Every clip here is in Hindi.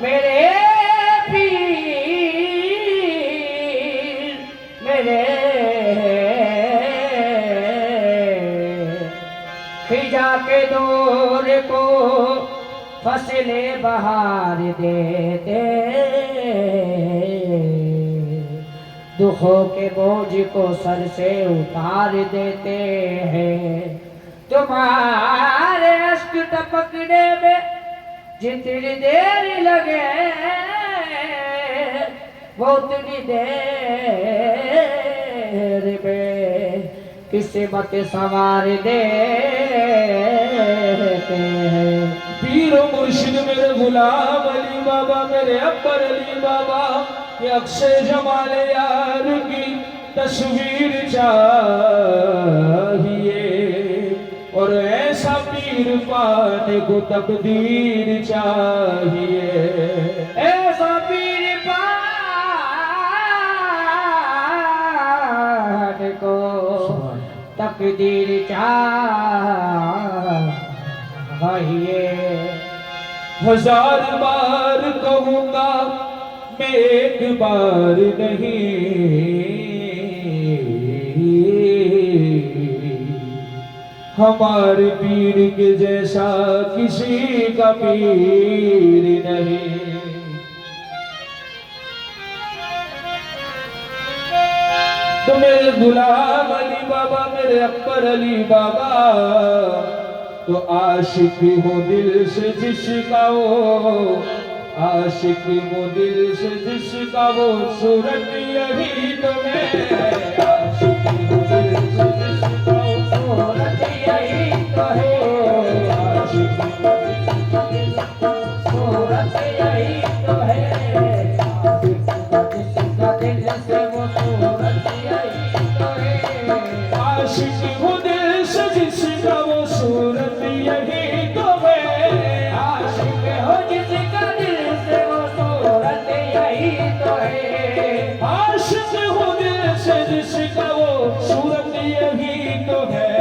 मेरे पीर मेरे खिजा के दौर को फसले बहार देते, दुखों के बोझ को सर से उतार देते हैं। तुम्हारे अश्क टपकने में जितनी देर लगे वो उतनी देर में किस्मत संवार देते हैं। पीरो मुर्शिद मेरे गुलाम अली बाबा, मेरे अकबर अली बाबा, ये अक्षय जमाल यार की तस्वीर चाहिए, और ऐसा पीर पाने को तकदीर चाहिए। ऐसा पीर पाने को तकदीर चाहिए। हजार बार कहूँगा मैं एक बार नहीं, हमारे पीर के जैसा किसी का पीर नहीं। तो मेरे गुलाम अली बाबा, मेरे अकबर अली बाबा, तो आशिक हो दिल से जिसका वो, आशिक हो दिल से जिसका वो, सूरत यही तो मैं, आशिक हो दिल से जिसका वो, सूरत यही तो है, आशिक हो दिल से जिसका वो, सूरत यही तो है, आशिक हो जिसका दिल से वो, सूरत यही तो है, आशिक हो दिल से जिसका वो, सूरत यही तो है, आशिक हो जिसका दिल से वो, सूरत यही तो है, आशिक हो दिल से जिसका वो, सूरत यही तो है।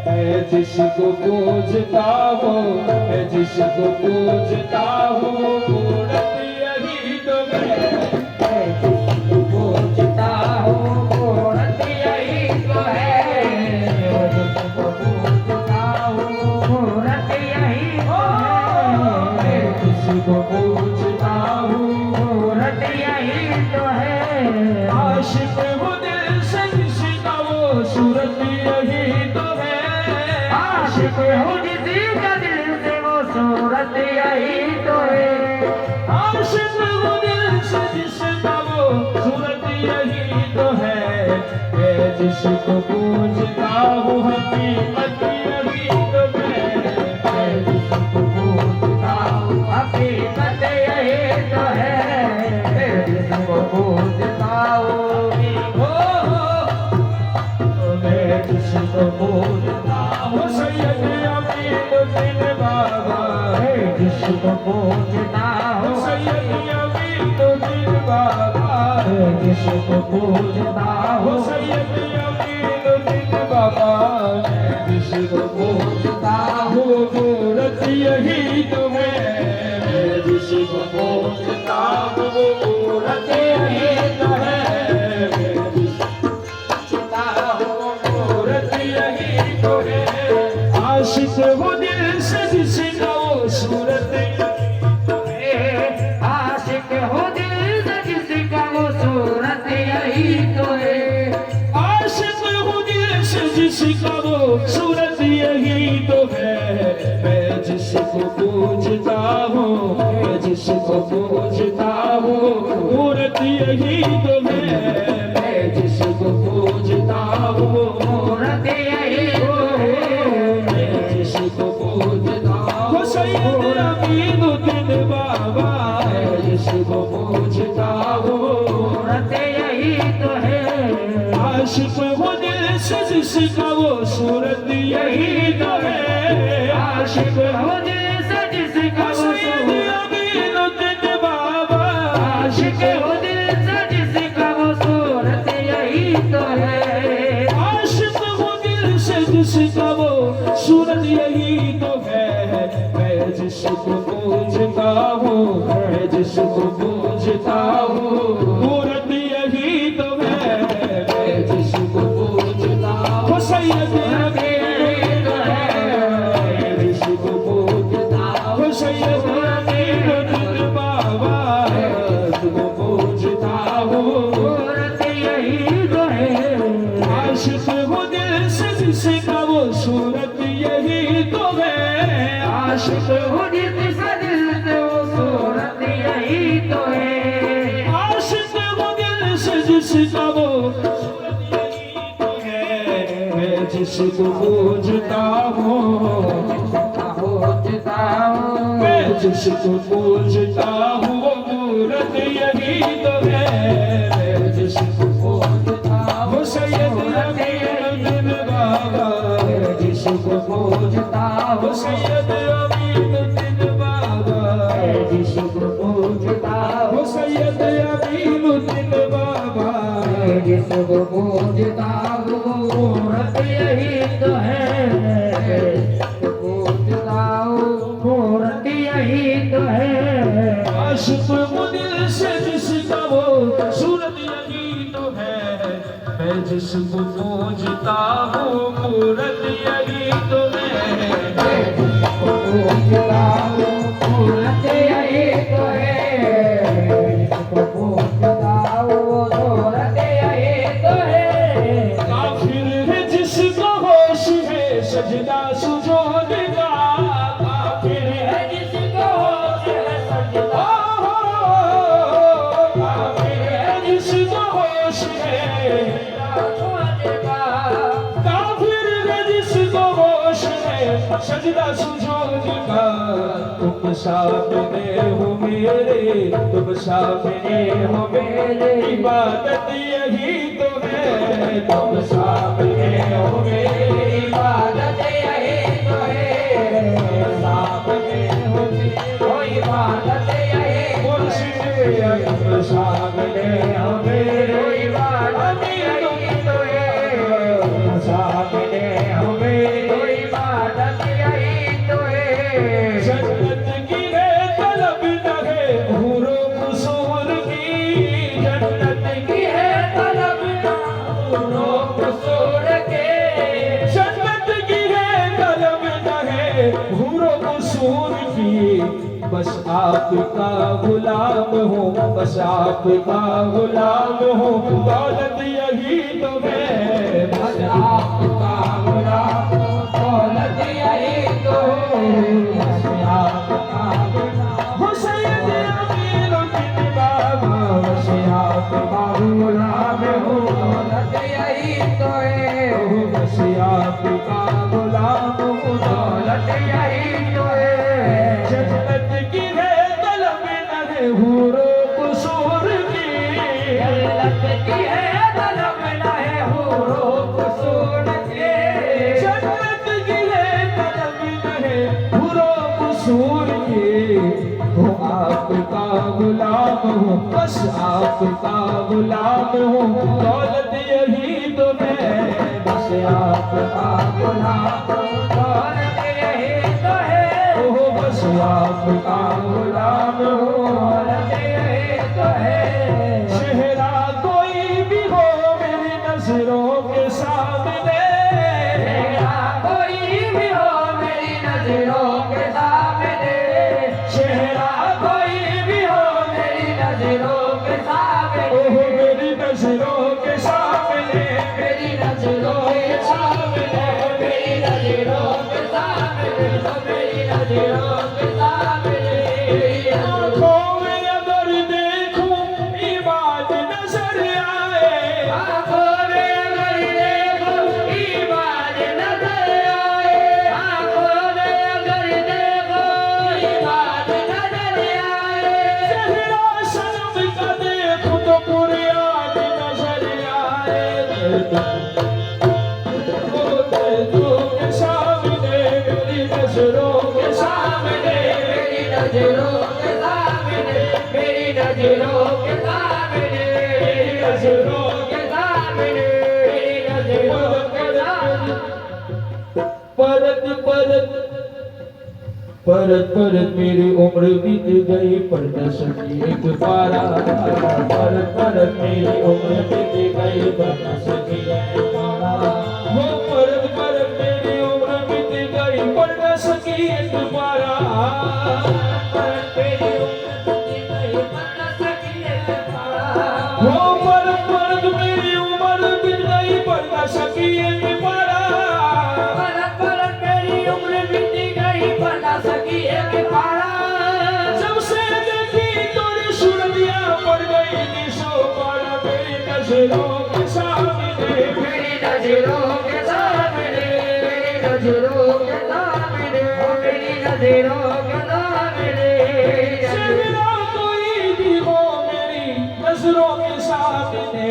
मैं जिसको पूजता हूँ, मैं जिसको पूजता हूँ, मूरत यही तो है, मैं जिसको पूजता हूँ, मूरत यही तो है, मैं जिसको पूजता हूँ, मूरत यही तो है, मैं जिसको पूजता हूँ, मूरत यही तो है, आशिक हो दिल से जिसका वो, सूरत यही तो है, आशिक हो जिसका दिल से वो, सूरत यही तो है, आशिक हो दिल से जिसका वो, सूरत यही तो है। मैं जिसको पूजता हूँ, हकीकत यही तो है, मैं जिसको पूजता हूँ, हकीकत यही तो है, मैं जिसको पूजता हूँ, मैं जिसको पूजता हूँ, सैयद अमीनुद्दीन बाबा, मैं जिसको पूजता हूँ, सैयद अमीनुद्दीन बाबा, मैं जिसको पूजता हूँ, सैयद अमीनुद्दीन बाबा, मैं जिसको पूजता हूँ, मूरत यही तो है, मैं जिसको पूजता हूँ, मूरत यही तो है, मैं जिसको पूजता हूँ, मूरत यही तो है, आशिक हो दिल से जिसका वो, सूरत आशिक हो दिल से जिसका वो, सूरत यही तो है, आशिक हो दिल से जिसका वो, सूरत यही तो है। मैं जिसको पूजता हूँ, मैं जिसको पूजता हूँ, मूरत यही तो है, मैं जिसको पूजता हूँ, मूरत यही तो है, मैं जिसको पूजता हूँ, सैयद अमीनुद्दीन बाबा, मैं जिसको पूजता हूँ, मूरत यही तो है, आशिक हो दिल से जिसका वो, सूरत यही तो है, आशिक हो दिल से जिसका वो, सैयद अमीनुद्दीन बाबा, आशिक हो दिल से जिसका वो, सूरत यही तो है, आशिक हो दिल से जिसका वो, सूरत यही तो है। मैं जिस जिसको पूजता हूँ, मैं जिसको पूजता हूँ, मूरत यही तो है, मैं जिसको पूजता हूँ, सैयद अमीन है, जिसको पूजता हूँ, सैयद अमीन बाबा, जिसको पूजता हूँ, मूरत यही तो है। आशिक हूँ दिल से जिसका वो सूरत यही तो है, आशिक वो जिसका दिल से वो सूरत यही तो है। आशिक हूँ दिल से जिसका वो सूरत यही तो है, मैं जिसको पूजता हूँ, पूजता हूँ, मैं जिसको पूजता हूँ, वो मूरत यही तो है, मैं जिसको पूजता हूँ, सैयद अमीन बाबा, मैं जिसको पूजता हूँ, सैयद अमीन बाबा, जिसको पूजता वो सैयद अमीनुद्दीन बाबा, जिसको पूजता हूँ, मूरत यही तो है। पूजता हूँ, मूरत यही तो है। आशिक हूँ दिल से जिसका वो सूरत यही तो है, मैं जिसको पूजता हूँ, मूरत यही तो है, पूजता हूँ, मूरत यही तो है। जिसको पूजता हूँ, मूरत यही तो है। काफिर है जिसको होश है सजदा सुजूद का, काफिर है जिसको होश है सजदा, काफिर है जिसको होश है, काफिर है जिसको होश है सजदा सुजूद का, तुम सामने हो मेरे, तुम सामने हो मेरे, इबादत यही तो है, तुम सामने हो मेरे, इबादत यही तो है। सामने हो मेरी इबादत यही मुर्शिद तुम सामने हो मेरे, इबादत यही तो है। तुम सामने हो मेरे, इबादत यही तो है। जन्नत की है तलब न है हूरो कुसूर की, जन्नत की है तलब नूरों कसूर के, जन्नत की है तलब न है हूरो कुसूर की, बस आपका गुलाम हूँ, बस आपका गुलाम हूँ, दौलत यही तो है, बस आपका गुलाम हूँ, दौलत यही तो है। बस आपका गुलाम हूँ, सैयद अमीनुद्दीन बाबा, बस आपका गुलाम हूँ, दौलत यही तो है। बस आपका गुलाम हूँ, दौलत यही तो है। जन्नत की है तलब न है हूरो कुसूर की, जन्नत की है तलब न है हूरो कसूर के, जन्नत की है तलब न है हूरो कुसूर की, हो आपका गुलाम हूँ, बस आपका गुलाम हूँ, दौलत यही तो है, बस आपका गुलाम हूँ, दौलत यही तो है। ओह बस आपका गुलाम हूँ, दौलत यही तो है। चेहरा कोई भी हो मेरी नजरों के सामने, तेरा कोई भी हो मेरी नजरों के सामने, चेहरा कोई भी हो मेरी नजरों के सामने, ओह मेरी नजरों के सामने, मेरी नजरों के सामने, मेरी नजरों के सामने, मेरी नजरों के सामने। आँखों में अगर देखूं इबाद नजर आए, आँखों में अगर देखो ईमान नजर आए, आँखों में अगर देखो ईमान नजर आए, चेहरा शर्म का देखूं तो बुनियाद नजर आए, के सामने मेरी नजरों के सामने, मेरी नजरों के सामने, मेरी नजरों के सामने, मेरी नजरों के सामने, मेरी नजरों के सामने। परत परत परत परत मेरी उम्र बीत गई पर न सकी एक पारा, परत परत मेरी उम्र बीत गई पर न सकी एक पारा। वो परत परत मेरी उम्र बीत गई पर न सकी एक पारा, परत मेरी उम्र बीत गई पर न सकी एक पारा। वो परत परत मेरी उम्र बीत गई पर न सकी एक पारा, परत परत मेरी उम्र बीत गई पर न सकी एक पारा। जब से देखी तोरी सूरतियां पड़ गई निशो पारा मेरी नजरों के सामने, मेरी नजरों के सामने, मेरी नजरों के सामने, मेरी नजरों के सामने। चेहरा कोई भी हो मेरी नजरों के सामने,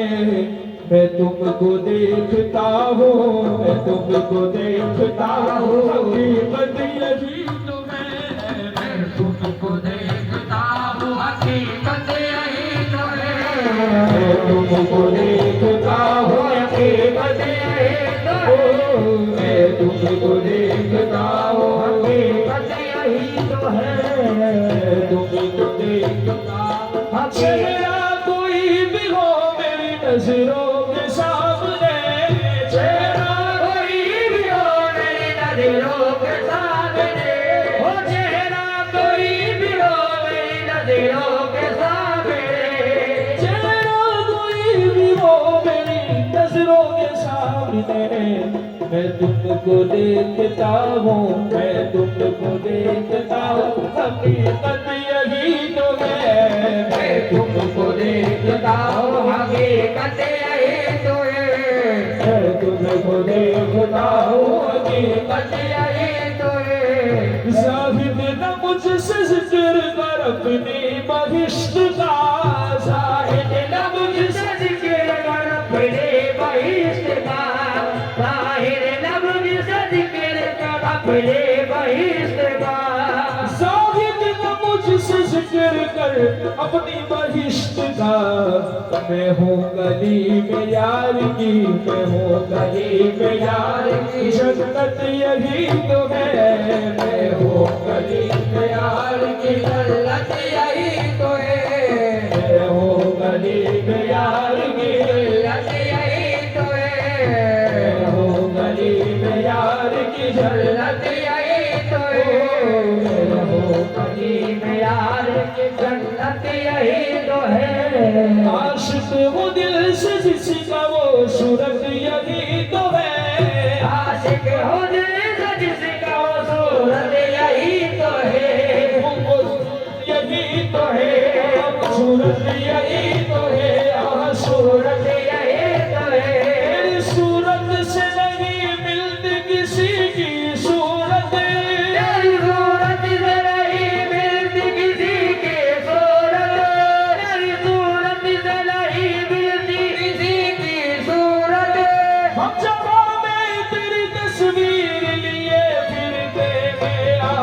मैं तुमको देखता हूँ, मैं तुमको देखता हूँ, हकीकत यही तो है, मैं तुमको देखता हूँ, हकीकत यही तो है, मैं तुमको देखता हूँ, हकीकत यही तो है, ओ, मैं तुमको देखता हूँ, हकीकत यही तो है, मैं तुमको देखता हूँ। चेहरा कोई भी हो मेरी नजरों के सामने, चेहरा कोई भी हो मेरी नजरों के सामने, हो चेहरा कोई भी हो मेरी नजरों के सामने। चेहरा कोई भी हो मेरी नजरों के सामने, मैं तुमको देखता हूँ, मैं तुमको देखता हूँ, हकीकत यही तो है, मैं तुमको देखता हूँ, हकीकत यही तो है, मैं तुमको देखता हूँ, हकीकत यही तो है। जाहिद न मुझसे जिक्र कर अपनी बहिश्त का, जाहिद न मुझसे जिक्र कर अपने बहिश्त का, जाहिद न मुझसे जिक्र कर अपने बहिश्त का। जाहिद न मुझसे जिक्र कर अपनी बहिश्त का, मैं हूँ गली में यार की, मैं हूँ गली में यार की, जन्नत यही तो है, मैं हूँ गली में यार की, जन्नत यही तो है, मैं हूँ गली में यार की, जन्नत यही तो है, मैं हूँ गली में यार की, जन्नत यही तो है, मैं हूँ गली में यार की जन्नत यही तो है। आशिक वो दिल से जिसका वो सूरत यही तो है, आशिक हो दिल से जिसका वो सूरत यही तो है, वो यही तो है, सूरत यही तो है, सूरत यही तो है। मेरी सूरत से नहीं मिलती किसी की सूरत, तेरी सूरत से नहीं मिलती किसी की सूरत, तेरी सूरत से नहीं मिलती किसी की सूरत। हम जगह में तेरी तस्वीर लिए फिरते गया,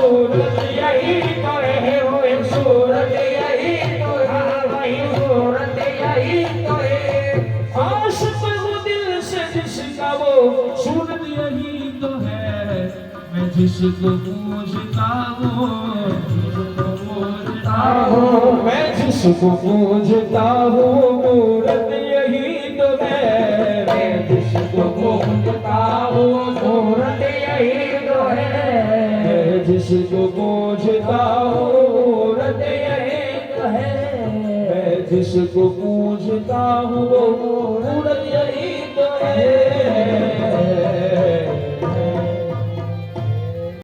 सूरत यही तो है वो सूरत यही तो है, वही सूरत यही तो है। आशिक वो दिल से जिसका वो सूरत यही तो है, मैं जिसको पूछता हूँ, मैं जिसको पूछता हूँ, मूरत यही तो है, मैं जिसको पूछता हूँ, सूरत यही तो है, मैं जिसको पूछता हूँ, मूरत यही तो है, मैं जिसको पूछता हूँ,